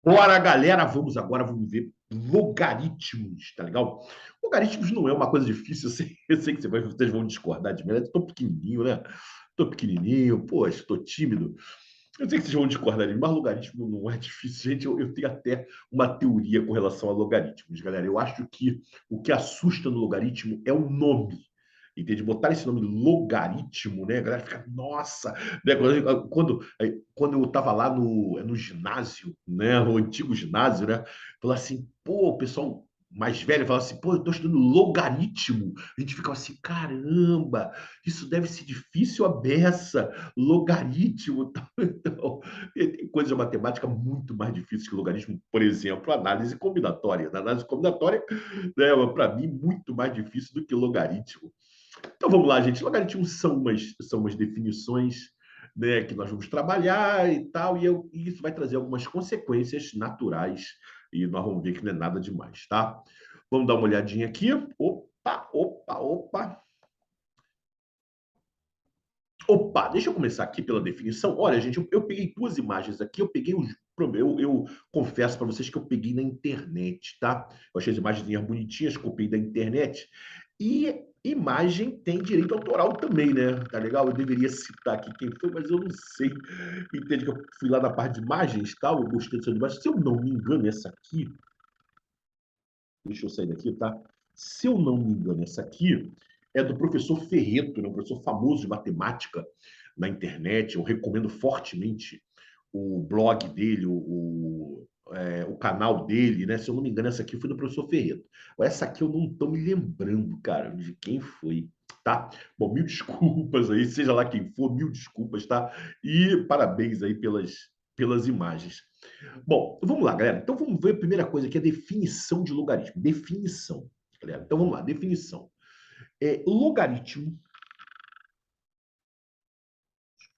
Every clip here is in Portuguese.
Bora, galera, vamos ver logaritmos, tá legal? Logaritmos não é uma coisa difícil, eu sei que vocês vão discordar de mim, eu tô pequenininho, né? Tô pequenininho, poxa, tô tímido. Eu sei que vocês vão discordar de mim, mas logaritmo não é difícil, gente. Eu tenho até uma teoria com relação a logaritmos, galera. Eu acho que o que assusta no logaritmo é o nome. Entende? Botar esse nome logaritmo, né? A galera fica, nossa, né? Quando eu estava lá no ginásio, né? No antigo ginásio, né? Falar assim, pô, o pessoal mais velho fala assim, pô, eu tô estudando logaritmo. A gente fica assim, caramba, isso deve ser difícil a beça, logaritmo. Então, tem coisas de matemática muito mais difíceis que logaritmo, por exemplo, análise combinatória. Na análise combinatória, né, para mim, muito mais difícil do que logaritmo. Então vamos lá, gente. Logaritmos são umas definições, né, que nós vamos trabalhar e tal, e isso vai trazer algumas consequências naturais, e nós vamos ver que não é nada demais, tá? Vamos dar uma olhadinha aqui. Opa, opa, opa. Opa, deixa eu começar aqui pela definição. Olha, gente, eu peguei duas imagens aqui, eu peguei os. Eu confesso para vocês que eu peguei na internet, tá? Eu achei as imagens bonitinhas, copiei da internet. E imagem tem direito autoral também, né? Tá legal? Eu deveria citar aqui quem foi, mas eu não sei. Entende que eu fui lá na parte de imagens e tal, eu gostei dessa imagem. Se eu não me engano, essa aqui. Deixa eu sair daqui, tá? Se eu não me engano, essa aqui é do professor Ferreto, né? Um professor famoso de matemática na internet. Eu recomendo fortemente o blog dele, o canal dele, né? Se eu não me engano, essa aqui foi do professor Ferreto. Essa aqui eu não estou me lembrando, cara, de quem foi, tá? Bom, mil desculpas aí, seja lá quem for, mil desculpas, tá? E parabéns aí pelas imagens. Bom, vamos lá, galera. Então vamos ver a primeira coisa que é a definição de logaritmo. Definição, galera. Então vamos lá, definição. Logaritmo,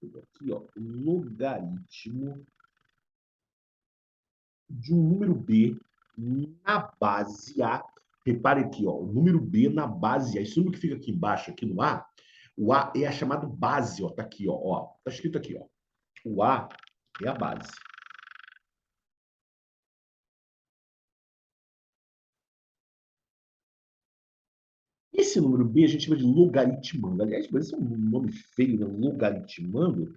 aqui, ó, logaritmo de um número B na base A. Repare aqui, ó, o número B na base A. Esse número que fica aqui embaixo, aqui no A, o A é a chamada base, ó. Tá aqui, ó. Tá escrito aqui, ó. O A é a base. Esse número B a gente chama de logaritmando. Aliás, parece um nome feio, né? Logaritmando.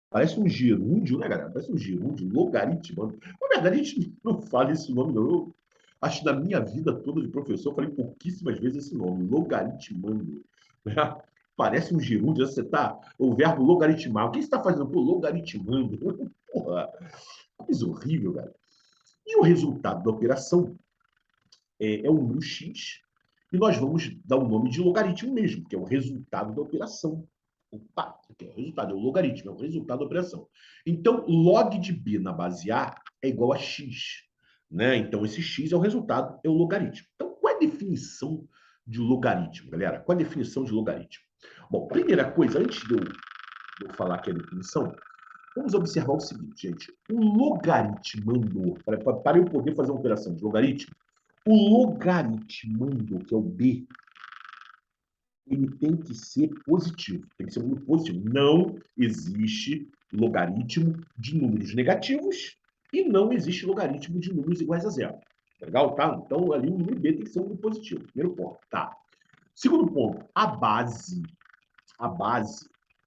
Parece um gerúndio, né, galera? Parece um gerúndio, logaritmando. Na verdade, a gente não fala esse nome, não. Eu acho que na minha vida toda de professor, eu falei pouquíssimas vezes esse nome, logaritmando. Né? Parece um gerúndio, você tá. O verbo logaritmar. O que você está fazendo? Pô, logaritmando. Porra, coisa horrível, cara. E o resultado da operação é o número x, e nós vamos dar o nome de logaritmo mesmo, que é o resultado da operação. Opa, que é o resultado, é o logaritmo, é o resultado da operação. Então, log de b na base A é igual a x. Né? Então, esse x é o resultado, é o logaritmo. Então, qual é a definição de logaritmo, galera? Qual é a definição de logaritmo? Bom, primeira coisa, antes de eu falar aqui a definição, vamos observar o seguinte, gente. O logaritmando, para eu poder fazer uma operação de logaritmo, o logaritmando, que é o B, ele tem que ser positivo. Tem que ser um número positivo. Não existe logaritmo de números negativos e não existe logaritmo de números iguais a zero. Legal? Tá? Então, ali o número B tem que ser um número positivo. Primeiro ponto. Tá. Segundo ponto, a base,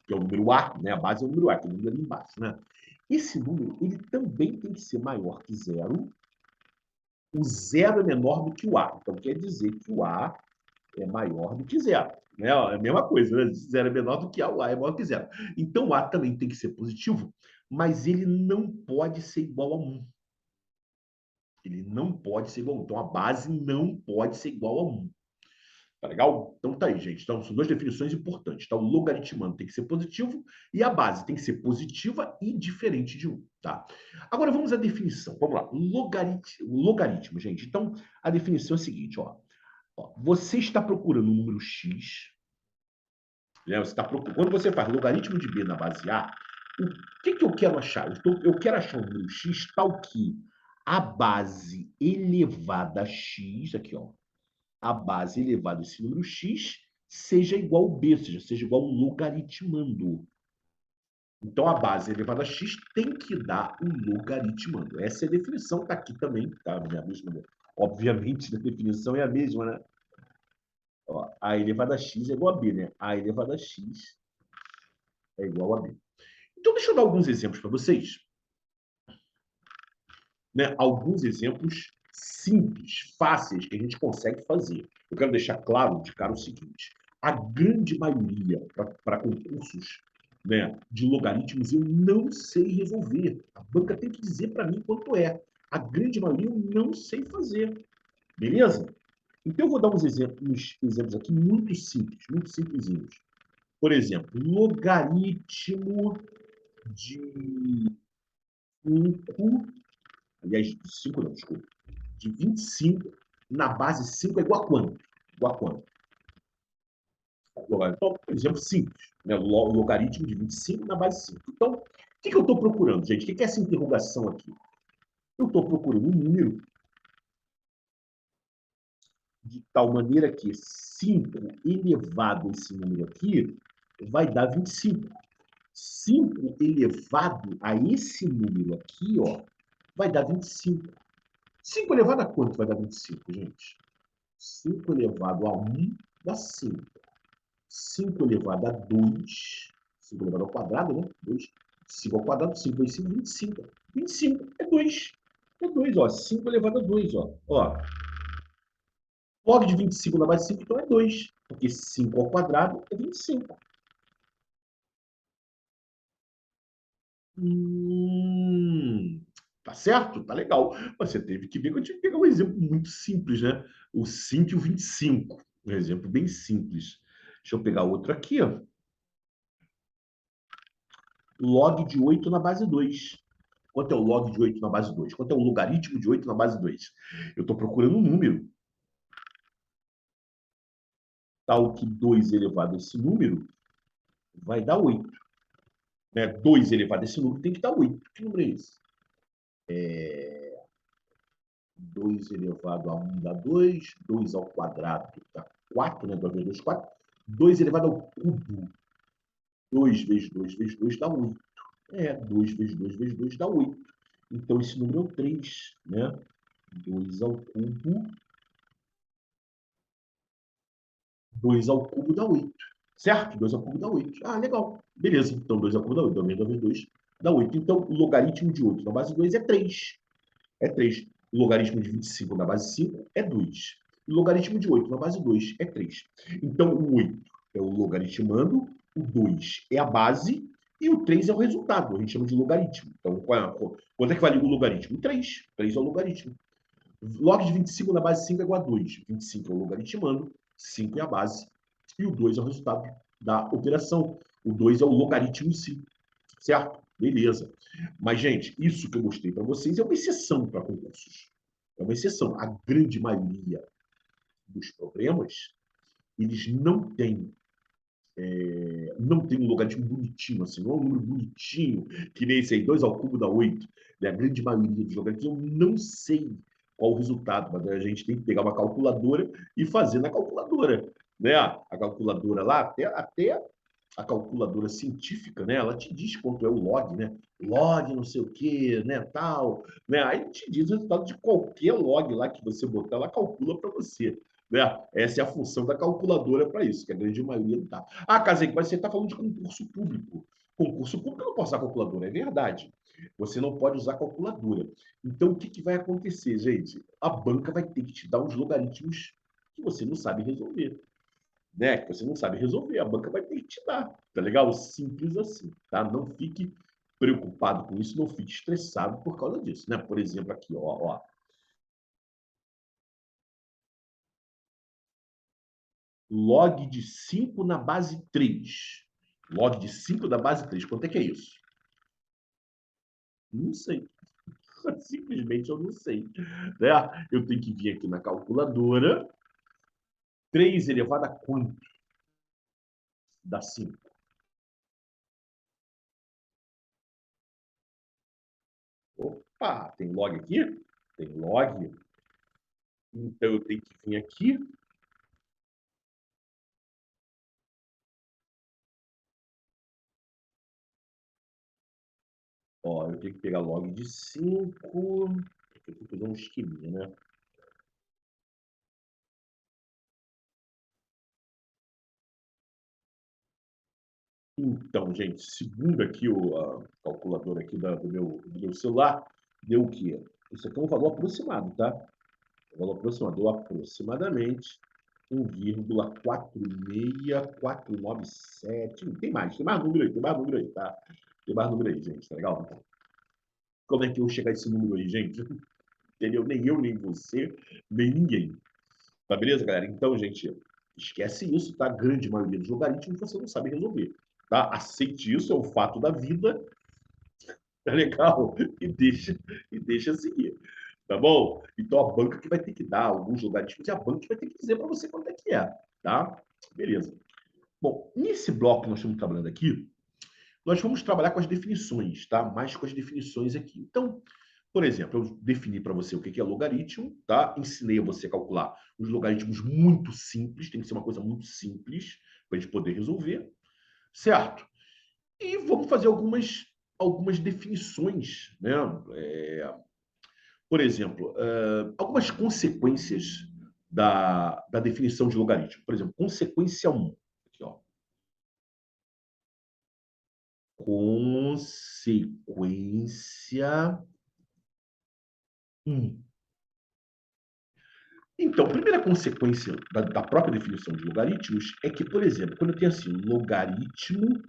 que é o número A, né? A base é o número A, que é o número ali embaixo, né? Esse número, ele também tem que ser maior que zero. O zero é menor do que o A. Então, quer dizer que o A é maior do que zero. Né? É a mesma coisa, né? Zero é menor do que A, o A é maior que zero. Então, o A também tem que ser positivo, mas ele não pode ser igual a 1. Ele não pode ser igual a 1. Então, a base não pode ser igual a 1. Tá legal? Então, tá aí, gente. Então, são duas definições importantes. Tá? O logaritmando tem que ser positivo e a base tem que ser positiva e diferente de 1. Tá? Agora, vamos à definição. Vamos lá. Logaritmo, gente. Então, a definição é a seguinte, ó. Você está procurando um número x, né? Quando você faz logaritmo de b na base A, o que eu quero achar? Eu quero achar um número x tal que a base elevada a x, aqui, ó, a base elevada a esse número x seja igual a b, ou seja igual ao logaritmando. Então, a base elevada a x tem que dar um logaritmando. Essa é a definição, está aqui também, tá? É a mesma, obviamente, a definição é a mesma, né? Ó, a elevada a x é igual a b, né? A elevada a x é igual a b. Então, deixa eu dar alguns exemplos para vocês. Né? Alguns exemplos simples, fáceis, que a gente consegue fazer. Eu quero deixar claro de cara o seguinte: a grande maioria para concursos, né, de logaritmos eu não sei resolver. A banca tem que dizer para mim quanto é. A grande maioria eu não sei fazer. Beleza? Então, eu vou dar uns exemplos aqui muito simplesinhos. Por exemplo, logaritmo de 5, aliás, de 5 não, desculpa, de 25 na base 5 é igual a quanto? Igual a quanto? Então, por exemplo, simples. Né? O logaritmo de 25 na base 5. Então, o que eu estou procurando, gente? O que é essa interrogação aqui? Eu estou procurando um número de tal maneira que 5 elevado a esse número aqui vai dar 25. 5 elevado a esse número aqui, ó, vai dar 25. 5 elevado a quanto vai dar 25, gente? 5 elevado a 1 dá 5. 5 elevado a 2, 5 elevado ao quadrado, né? 2. 5 ao quadrado, 5 vezes 5, 25. 25 é 2. É 2, ó. 5 elevado a 2, ó. Ó. Log de 25 na base de 5, então é 2. Porque 5 ao quadrado é 25. Tá certo? Tá legal. Você teve que ver que eu tive que pegar um exemplo muito simples, né? O 5 e o 25. Um exemplo bem simples. Deixa eu pegar outro aqui, ó. Log de 8 na base 2. Quanto é o log de 8 na base 2? Quanto é o logaritmo de 8 na base 2? Eu estou procurando um número tal que 2 elevado a esse número vai dar 8. Né? 2 elevado a esse número tem que dar 8. Que número é esse? 2 elevado a 1 dá 2. 2 ao quadrado dá 4, né? 2 vezes 2, 4. 2 elevado ao cubo. 2 vezes 2 vezes 2 dá 8. 2 vezes 2 vezes 2 dá 8. Então, esse número é o 3, né? 2 ao cubo. 2 ao cubo dá 8. Certo? 2 ao cubo dá 8. Ah, legal. Beleza. Então, 2 ao cubo dá 8. 2 vezes 2 dá 8. Então, o logaritmo de 8 na base 2 é 3. É 3. O logaritmo de 25 na base 5 é 2. O logaritmo de 8 na base 2 é 3. Então, o 8 é o logaritmando, o 2 é a base e o 3 é o resultado. A gente chama de logaritmo. Então, quanto é que vale o logaritmo? 3. 3 é o logaritmo. Log de 25 na base 5 é igual a 2. 25 é o logaritmando, 5 é a base, e o 2 é o resultado da operação. O 2 é o logaritmo em si. Certo? Beleza. Mas, gente, isso que eu mostrei para vocês é uma exceção para concursos. É uma exceção. A grande maioria dos problemas, eles não tem um logaritmo bonitinho, assim, não é um número bonitinho, que nem esse aí, 2 ao cubo dá 8. Né? A grande maioria dos logaritmos eu não sei qual o resultado, mas a gente tem que pegar uma calculadora e fazer na calculadora. Né? A calculadora lá, até a calculadora científica, né? Ela te diz quanto é o log, né? Log não sei o que, né? Tal, né? Aí te diz o resultado de qualquer log lá que você botar, ela calcula para você. Né? Essa é a função da calculadora para isso, que a grande maioria não tá. Ah, Kazek, mas você está falando de concurso público. Concurso público eu não posso usar calculadora, é verdade. Você não pode usar calculadora. Então, o que vai acontecer, gente? A banca vai ter que te dar uns logaritmos que você não sabe resolver. Né? Que você não sabe resolver, a banca vai ter que te dar. Tá legal? Simples assim, tá? Não fique preocupado com isso, não fique estressado por causa disso, né? Por exemplo, aqui, ó. Log de 5 na base 3. Log de 5 da base 3. Quanto é que é isso? Não sei. Simplesmente eu não sei. Né? Eu tenho que vir aqui na calculadora. 3 elevado a quanto? Dá 5. Opa, tem log aqui? Tem log. Então eu tenho que vir aqui. Ó, eu tenho que pegar log de 5. Eu tenho que fazer um esqueminha, né? Então, gente, segundo aqui a calculadora aqui do meu celular, deu o quê? Isso aqui é um valor aproximado, tá? Um valor aproximado. Deu aproximadamente 1,46497. Tem mais número aí, tem mais número aí, tá? Tem mais número aí, gente, tá legal? Como é que eu vou chegar a esse número aí, gente? Entendeu? Nem eu, nem você, nem ninguém. Tá beleza, galera? Então, gente, esquece isso, tá? A grande maioria dos logaritmos você não sabe resolver. Tá? Aceite isso, é o fato da vida, tá legal? E deixa seguir. Tá bom? Então a banca que vai ter que dar alguns logaritmos e a banca que vai ter que dizer para você quanto é que é. Tá? Beleza. Bom, nesse bloco que nós estamos trabalhando aqui, nós vamos trabalhar com as definições, tá? Mais com as definições aqui. Então, por exemplo, eu defini para você o que é logaritmo, tá? Ensinei a você a calcular os logaritmos muito simples, tem que ser uma coisa muito simples para a gente poder resolver, certo? E vamos fazer algumas definições, né? Por exemplo, algumas consequências da definição de logaritmo. Por exemplo, consequência um. Aqui, ó. Consequência um. Então, a primeira consequência da própria definição de logaritmos é que, por exemplo, quando eu tenho assim, logaritmo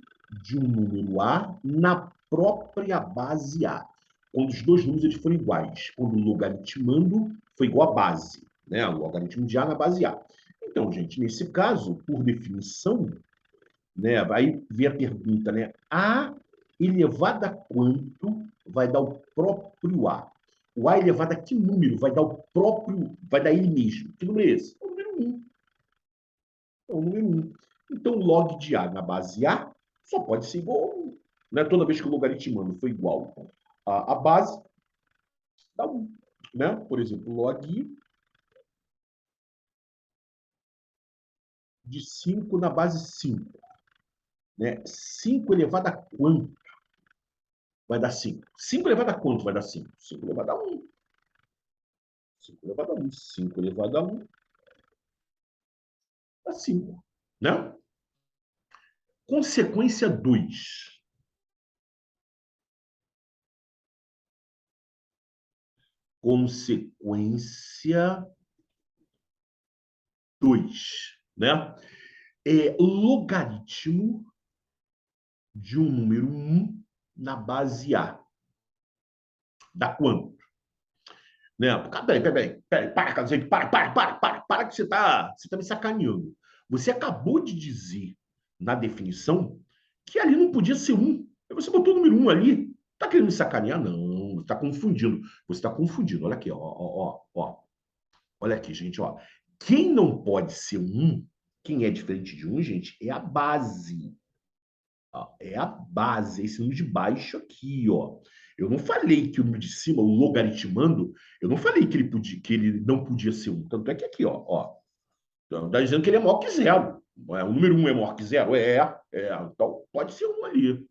de um número A na própria base A, quando os dois números eles forem iguais, quando o logaritmando foi igual à base, né? O logaritmo de A na base A. Então, gente, nesse caso, por definição, né, aí vem a pergunta, né? A elevado a quanto vai dar o próprio A? O A elevado a que número vai dar o próprio, vai dar ele mesmo? Que número é esse? É o número 1. É o número 1. Então, o log de A na base A só pode ser igual a 1. Né? Toda vez que o logaritmando for igual à base, dá 1. Né? Por exemplo, log de 5 na base 5. Né? 5 elevado a quanto vai dar 5? 5 elevado a quanto vai dar 5? 5 elevado a 1. 5 elevado a 1. 5 elevado a 1 dá 5. Né? Consequência 2. Consequência 2. Né? Logaritmo de um número 1 na base A. Dá quanto? Né? Peraí, para, Cazete, para, que você tá me sacaneando. Você acabou de dizer na definição que ali não podia ser 1. Você botou o número 1 ali. Tá querendo me sacanear? Não, está confundindo. Você está confundindo. Olha aqui, ó. Olha aqui, gente, ó. Quem não pode ser 1, quem é diferente de 1, gente, é a base. Ó, é a base, é esse número de baixo aqui, ó. Eu não falei que o número de cima, o logaritmando, eu não falei que ele não podia ser 1. Tanto é que aqui, ó. Está dizendo que ele é maior que zero. O número 1 é maior que zero? Então, pode ser 1 ali.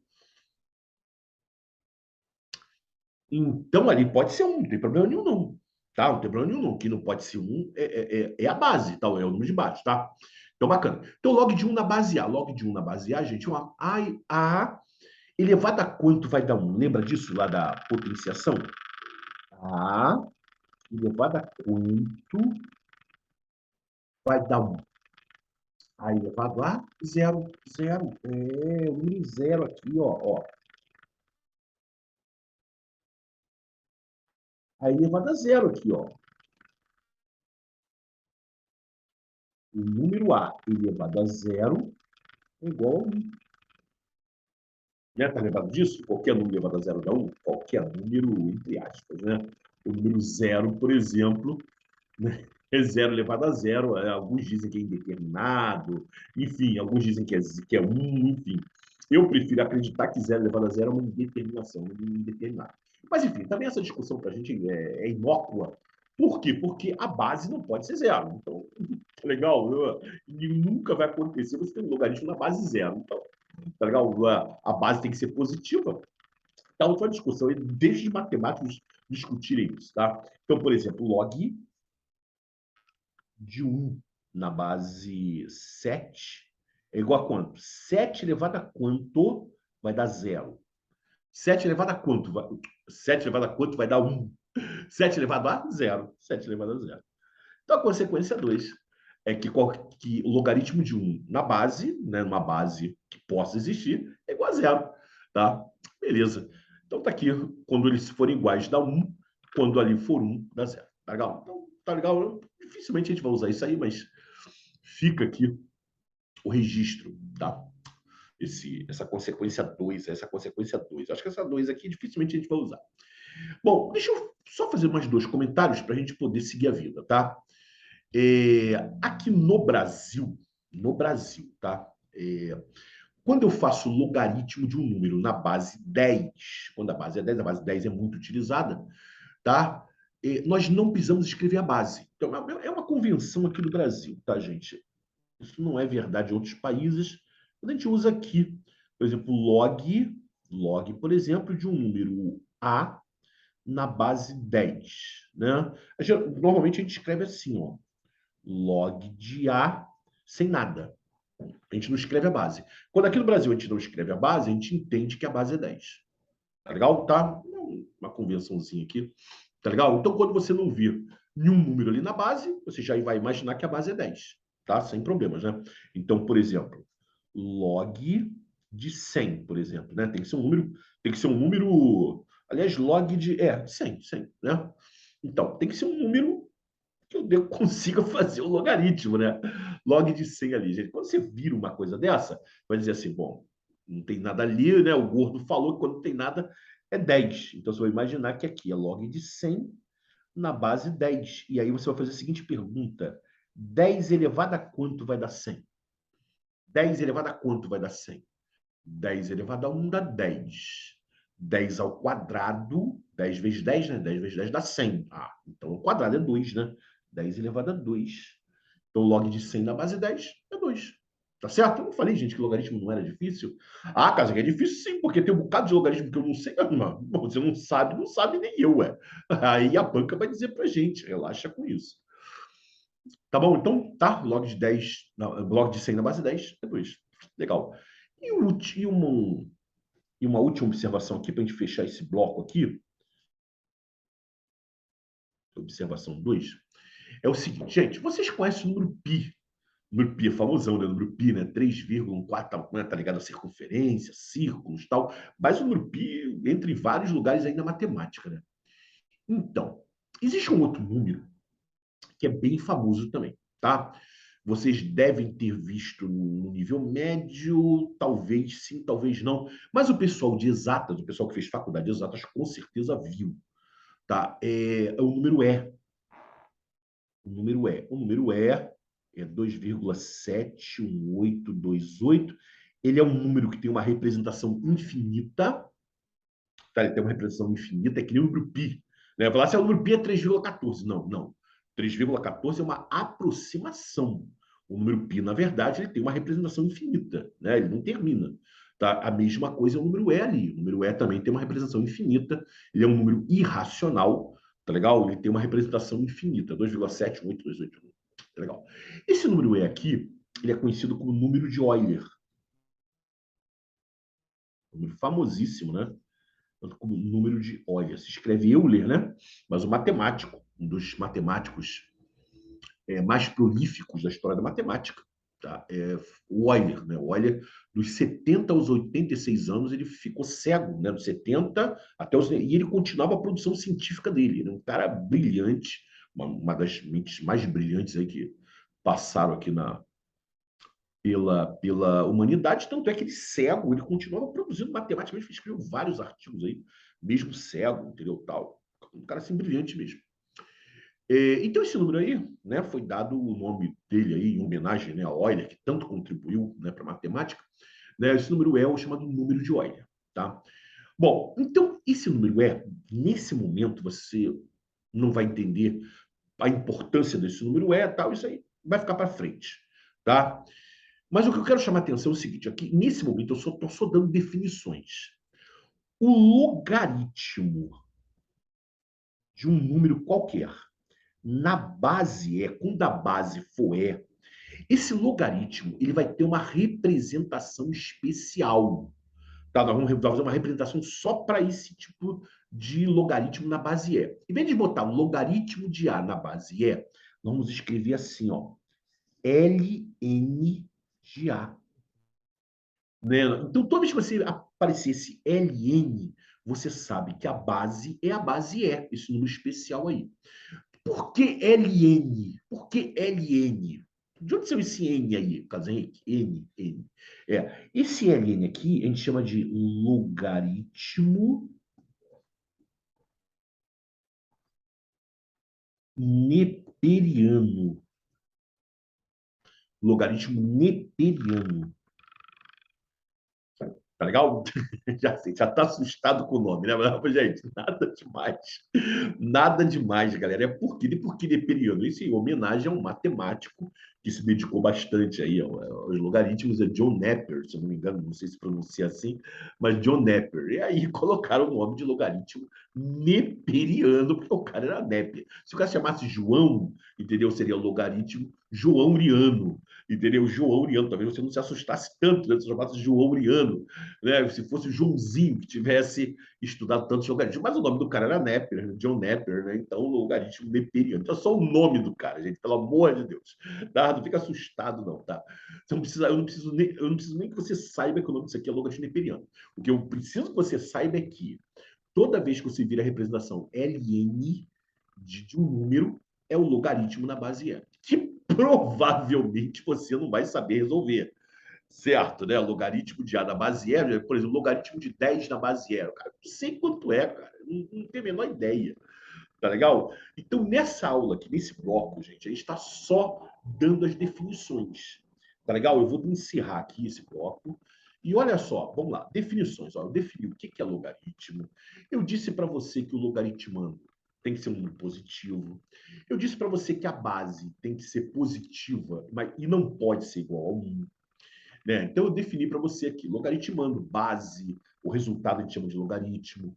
Então, ali pode ser 1, não tem problema nenhum, não. Tá? Não tem problema nenhum, não. O que não pode ser 1 é a base, tá? É o número de baixo, tá? Então, bacana. Então, log de 1 na base A. Log de 1 na base A, gente, ó, A elevado a quanto vai dar 1? Lembra disso lá da potenciação? A elevado a quanto vai dar 1? A elevado a zero. Zero. É, o número zero aqui, ó. A elevado a zero aqui, ó. O número A elevado a zero é igual a 1. Né? Tá lembrado disso? Qualquer número elevado a zero dá 1. Qualquer número, entre aspas, né? O número zero, por exemplo, né? É zero elevado a zero. Alguns dizem que é indeterminado, enfim, alguns dizem que é 1, enfim. Eu prefiro acreditar que zero elevado a zero é uma indeterminação, um indeterminado. Mas, enfim, também essa discussão para a gente é inócua. Por quê? Porque a base não pode ser zero. Então, tá legal? E nunca vai acontecer você ter um logaritmo na base zero. Então, tá legal? A base tem que ser positiva Tá outra discussão, deixa os matemáticos discutirem isso, tá? Então, por exemplo, log de 1 na base 7 é igual a quanto? 7 elevado a quanto vai dar 0? 7 elevado a quanto? 7 elevado a quanto vai dar 1? 7 elevado a 0. 7 elevado a 0. Então, a consequência 2 é que o logaritmo de 1 na base, né, numa base que possa existir, é igual a 0. Tá? Beleza. Então, tá aqui. Quando eles forem iguais, dá 1. Quando ali for 1, dá 0. Tá legal? Então, tá legal. Dificilmente a gente vai usar isso aí, mas fica aqui o registro, tá? Essa consequência 2, essa consequência 2. Acho que essa 2 aqui dificilmente a gente vai usar. Bom, deixa eu só fazer mais dois comentários para a gente poder seguir a vida, tá? Aqui no Brasil, tá? Quando eu faço logaritmo de um número na base 10, quando a base é 10, a base 10 é muito utilizada, tá? Nós não precisamos escrever a base. Então, é uma convenção aqui do Brasil, tá, gente? Isso não é verdade em outros países. A gente usa aqui, por exemplo, log, por exemplo, de um número A na base 10, né? Normalmente a gente escreve assim, ó, log de A sem nada. A gente não escreve a base. Quando aqui no Brasil a gente não escreve a base, a gente entende que a base é 10. Tá legal? Tá? Uma convençãozinha aqui. Tá legal? Então, quando você não vir nenhum número ali na base, você já vai imaginar que a base é 10. Tá? Sem problemas, né? Então, por exemplo, log de 100, por exemplo, né? Tem que ser um número, aliás, log de 100, né? Então, tem que ser um número que eu consiga fazer o logaritmo, né? Log de 100 ali, gente. Quando você vira uma coisa dessa, vai dizer assim, bom, não tem nada ali, né? O gordo falou que quando não tem nada é 10. Então você vai imaginar que aqui é log de 100 na base 10. E aí você vai fazer a seguinte pergunta: 10 elevado a quanto vai dar 100? 10 elevado a quanto vai dar 100? 10 elevado a 1 dá 10. 10 ao quadrado, 10 vezes 10, né? 10 vezes 10 dá 100. Ah, então o quadrado é 2, né? 10 elevado a 2. Então, log de 100 na base 10 é 2. Tá certo? Eu não falei, gente, que logaritmo não era difícil. Ah, Casa, que é difícil sim, porque tem um bocado de logaritmo que eu não sei. Não, você não sabe nem eu, ué. Aí a banca vai dizer pra gente, relaxa com isso. Tá bom? Então, tá, log de 10, não, log de 100 na base 10 é 2. Legal. E, uma última observação aqui, para a gente fechar esse bloco aqui, observação 2, é o seguinte, gente, vocês conhecem o número π? O número π é famosão, né? O número π, né? 3,14, né? Tá ligado à circunferência, círculos e tal. Mas o número π entra em vários lugares aí na matemática, né? Então, existe um outro número que é bem famoso também, tá? Vocês devem ter visto no nível médio, talvez sim, talvez não. Mas o pessoal de exatas, o pessoal que fez faculdade de exatas, com certeza viu, tá? É o número E. O número E. O número E é 2,71828. Ele é um número que tem uma representação infinita. Tá? Ele tem uma representação infinita, é que nem o número π. Né? Falar assim, o número π é 3,14. Não, não. 3,14 é uma aproximação. O número π, na verdade, ele tem uma representação infinita. Né? Ele não termina. Tá? A mesma coisa é o número E ali. O número E também tem uma representação infinita. Ele é um número irracional. Tá legal? Ele tem uma representação infinita. 2,71828. Tá legal. Esse número E aqui, ele é conhecido como número de Euler. Um número famosíssimo, né? Como número de Euler. Se escreve Euler, né? Mas o matemático, um dos matemáticos mais prolíficos da história da matemática, tá? O Euler, né? O Euler, dos 70 aos 86 anos, ele ficou cego, né? Dos 70 até os... E ele continuava a produção científica dele. Ele é um cara brilhante, uma das mentes mais brilhantes aí que passaram aqui pela humanidade, tanto é que ele cego, ele continuava produzindo matemática, ele escreveu vários artigos aí, mesmo cego, entendeu, tal. Um cara assim brilhante mesmo. Então esse número aí, né, foi dado o nome dele aí em homenagem, né, a Euler, que tanto contribuiu, né, para a matemática, né, esse número é o chamado número de Euler, tá? Bom, então esse número nesse momento você não vai entender a importância desse número tal, isso aí vai ficar para frente, tá? Mas o que eu quero chamar a atenção é o seguinte: aqui, nesse momento, eu estou só dando definições. O logaritmo de um número qualquer na base quando a base for esse logaritmo ele vai ter uma representação especial. Tá, nós vamos fazer uma representação só para esse tipo de logaritmo na base E. Em vez de botar o logaritmo de A na base E, nós vamos escrever assim, ó, ln de A. Né? Então, toda vez que você aparecer esse ln, você sabe que a base é a base E, esse número especial aí. Por que LN? Por que LN? De onde saiu esse N aí, Carlos Henrique? N, N. Esse LN aqui a gente chama de logaritmo neperiano. Logaritmo neperiano. Tá legal? Já tá assustado com o nome, né? Mas, gente, nada demais. Nada demais, galera. E por que neperiano? Isso em homenagem a um matemático que se dedicou bastante aí aos logaritmos, é John Napier, se eu não me engano, não sei se pronuncia assim, mas John Napier. E aí colocaram o nome de logaritmo neperiano, porque o cara era Napier. Se o cara se chamasse João, entendeu? Seria o logaritmo João-riano, entendeu? João-riano, talvez você não se assustasse tanto, né? Se chamasse João-riano, né? Se fosse o Joãozinho que tivesse estudado tantos logaritmos, mas o nome do cara era Napier, John Napier, né? Então o logaritmo neperiano. Então é só o nome do cara, gente, pelo amor de Deus. Tá? Não fica assustado, não, tá? Você não precisa, eu não preciso nem que você saiba que o nome disso aqui é logaritmo neperiano. O que eu preciso que você saiba é que toda vez que você vira a representação ln de um número, é o logaritmo na base E, que provavelmente você não vai saber resolver. Certo, né? Logaritmo de A na base E, por exemplo, logaritmo de 10 na base E. Cara, não sei quanto é, cara. Não tenho a menor ideia. Tá legal? Então, nessa aula aqui, nesse bloco, gente, a gente está só dando as definições. Tá legal? Eu vou encerrar aqui esse bloco. E olha só, vamos lá. Definições. Ó, eu defini o que é logaritmo. Eu disse para você que o logaritmando tem que ser um número positivo. Eu disse para você que a base tem que ser positiva e não pode ser igual a 1. Né? Então, eu defini para você aqui, logaritmando, base, o resultado a gente chama de logaritmo.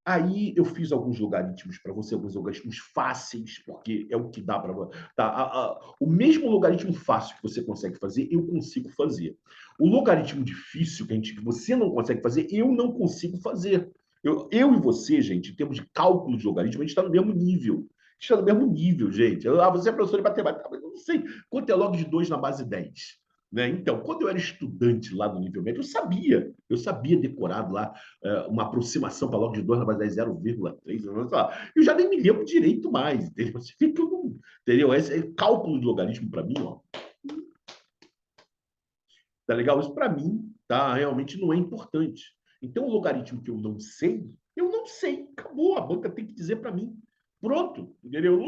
Aí eu fiz alguns logaritmos para você, alguns logaritmos fáceis, porque é o que dá para. Tá, o mesmo logaritmo fácil que você consegue fazer, eu consigo fazer. O logaritmo difícil que você não consegue fazer, eu não consigo fazer. Eu e você, gente, em termos de cálculo de logaritmo, a gente está no mesmo nível. A gente está no mesmo nível, gente. Você é professor de matemática, mas eu não sei quanto é log de 2 na base 10. Né? Então, quando eu era estudante lá no nível médio, eu sabia decorado lá uma aproximação para log de 2 na base 10, 0,3, eu já nem me lembro direito mais, entendeu? Você fica que eu não, entendeu? Esse cálculo de logaritmo para mim, ó, tá legal? Isso para mim, tá? Realmente não é importante. Então, o logaritmo que eu não sei. Acabou, a banca tem que dizer para mim. Pronto, entendeu?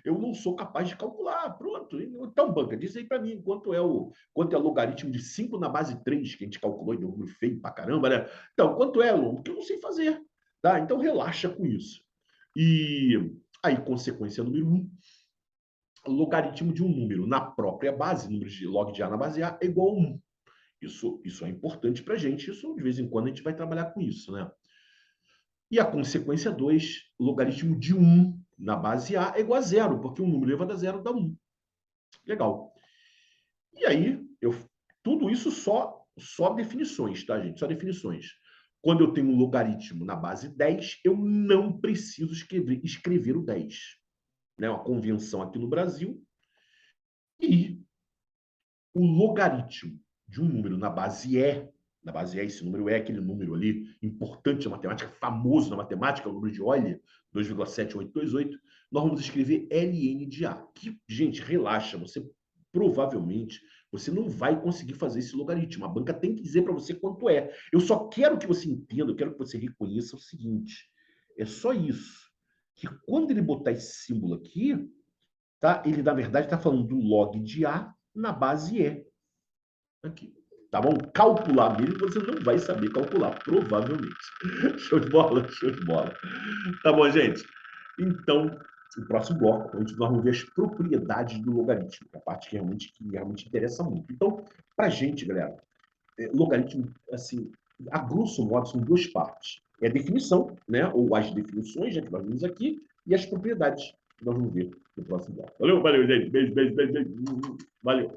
Eu não sou capaz de calcular. Pronto. Então, banca, diz aí para mim quanto é o logaritmo de 5 na base 3 que a gente calculou e deu um número feio pra caramba, né? Então, quanto é, aluno? Porque eu não sei fazer. Tá? Então, relaxa com isso. E aí, consequência número 1, logaritmo de um número na própria base, número de log de A na base A é igual a 1. Isso é importante para a gente, isso de vez em quando a gente vai trabalhar com isso, né? E a consequência 2, logaritmo de 1 na base A é igual a zero, porque um número elevado a zero dá 1. Legal. E aí, tudo isso só definições, tá, gente? Só definições. Quando eu tenho um logaritmo na base 10, eu não preciso escrever o 10. Né? Uma convenção aqui no Brasil. E o logaritmo de um número na base E, esse número é aquele número ali importante na matemática, famoso na matemática, o número de Euler, 2,7828, nós vamos escrever ln de A. Que, gente, relaxa, provavelmente você não vai conseguir fazer esse logaritmo. A banca tem que dizer para você quanto é. Eu só quero que você entenda, eu quero que você reconheça o seguinte: é só isso. Que quando ele botar esse símbolo aqui, tá? Ele, na verdade, está falando do log de A na base E. Aqui. Tá bom? Calcular mesmo, você não vai saber calcular, provavelmente. Show de bola? Show de bola. Tá bom, gente? Então, no próximo bloco, nós vamos ver as propriedades do logaritmo, que é a parte que realmente interessa muito. Então, para a gente, galera, logaritmo, assim, A grosso modo, são duas partes. É a definição, né? Ou as definições, né, que nós vimos aqui, e as propriedades que nós vamos ver no próximo bloco. Valeu, valeu, gente. Beijo, beijo, beijo, beijo. Valeu.